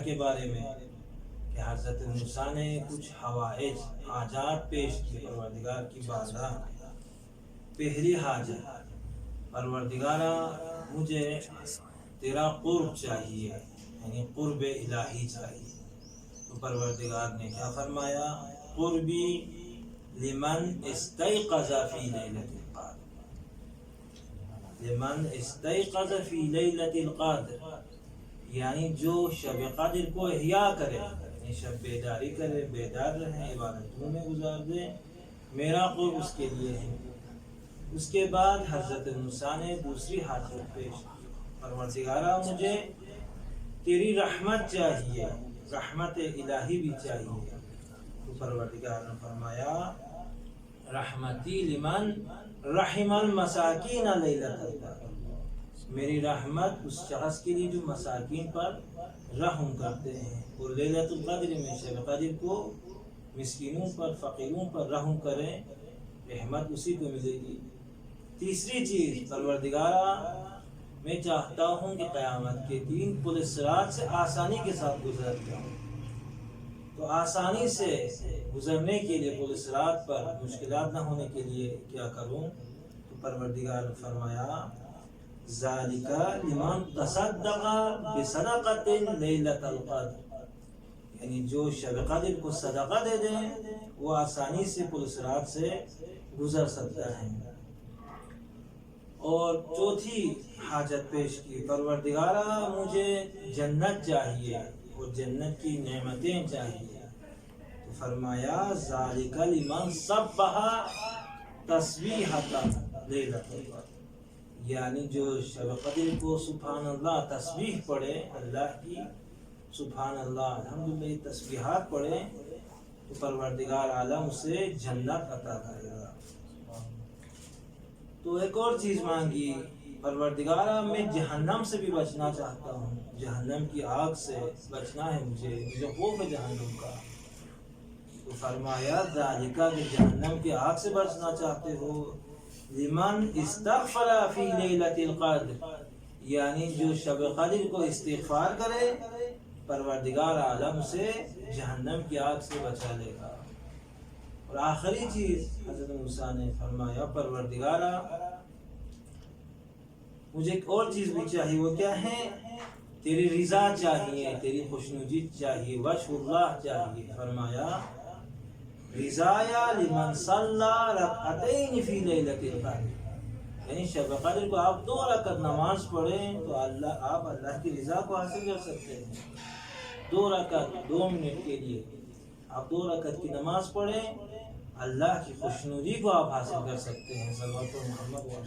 کے بارے میں کہ حضرت موسیٰ نے کچھ حوائج حاجات پیش کی پروردگار کی بارگاہ میں۔ پہلی حاجت، پروردگارا مجھے تیرا قرب چاہیے، یعنی قرب الہی چاہیے۔ تو پروردگار نے کیا فرمایا؟ قربی لمن استيقظ فی لیلۃ القدر، لمن استيقظ فی لیلۃ القدر، یعنی جو شب قدر کو احیاء کرے، یعنی شب بیداری کرے، بیدار رہے، عبادتوں میں گزار دے، میرا قرب اس کے لیے ہے۔ اس کے بعد حضرت موسیٰ نے دوسری حاجت پیش کی، پروردگارا مجھے تیری رحمت چاہیے، رحمت الہی بھی چاہیے۔ تو پروردگار نے فرمایا رحمتی لمن رحم المساکین لیلۃ القدر، میری رحمت اس شخص کے لیے جو مساکین پر رحم کرتے ہیں، اور لیلۃ القدر میں شب قدر کو مسکینوں پر، فقیروں پر رحم کریں، رحمت اسی کو ملے گی۔ تیسری چیز، پروردگارا میں چاہتا ہوں کہ قیامت کے دن پل صراط سے آسانی کے ساتھ گزر جاؤں۔ تو آسانی سے گزرنے کے لیے پل صراط پر مشکلات نہ ہونے کے لیے کیا کروں؟ تو پروردگار نے فرمایا ذالک لمن تصدق بصدقۃ لیلۃ القدر، یعنی جو شب قدر کو صدقہ دے دیں وہ آسانی سے پل صراط سے گزر سکتا ہے۔ اور چوتھی حاجت پیش کی، پروردگارا مجھے جنت چاہیے اور جنت کی نعمتیں چاہیے۔ تو فرمایا ذالک لمن سبح تسبیحۃ لیلۃ القدر، یعنی جو شب قدر کو سبحان اللہ تسبیح پڑھے، اللہ کی سبحان اللہ الحمدللہ یہ تسبیحات پڑھے، تو پروردگار عالم اسے جنت عطا کرے گا۔ تو ایک اور چیز مانگی، پروردگارا میں جہنم سے بھی بچنا چاہتا ہوں، جہنم کی آگ سے بچنا ہے مجھے خوف ہے جہنم کا۔ تو فرمایا ذالک، کہ جہنم کی آگ سے بچنا چاہتے ہو، لمن استغفر فی لیلۃ القدر، یعنی جو شب قدر کو استغفار کرے، پروردگار عالم سے جہنم کی آگ سے بچا لے گا۔ اور آخری چیز حضرت موسیٰ نے فرمایا پروردگارا مجھے ایک اور چیز بھی چاہیے، وہ کیا ہے؟ تیری رضا چاہیے، تیری خوشنودی چاہیے، وجہ اللہ چاہیے۔ فرمایا رضایا لمن صلی رکعتین فی لیلۃ القدر، یعنی شب قدر کو آپ 2 رکعت نماز پڑھیں تو آپ اللہ کی رضا کو حاصل کر سکتے ہیں۔ 2 رکعت 2 منٹ کے لیے آپ 2 رکعت کی نماز پڑھیں، اللہ کی خوشنودی کو آپ حاصل کر سکتے ہیں۔ صلی اللہ علیہ وسلم۔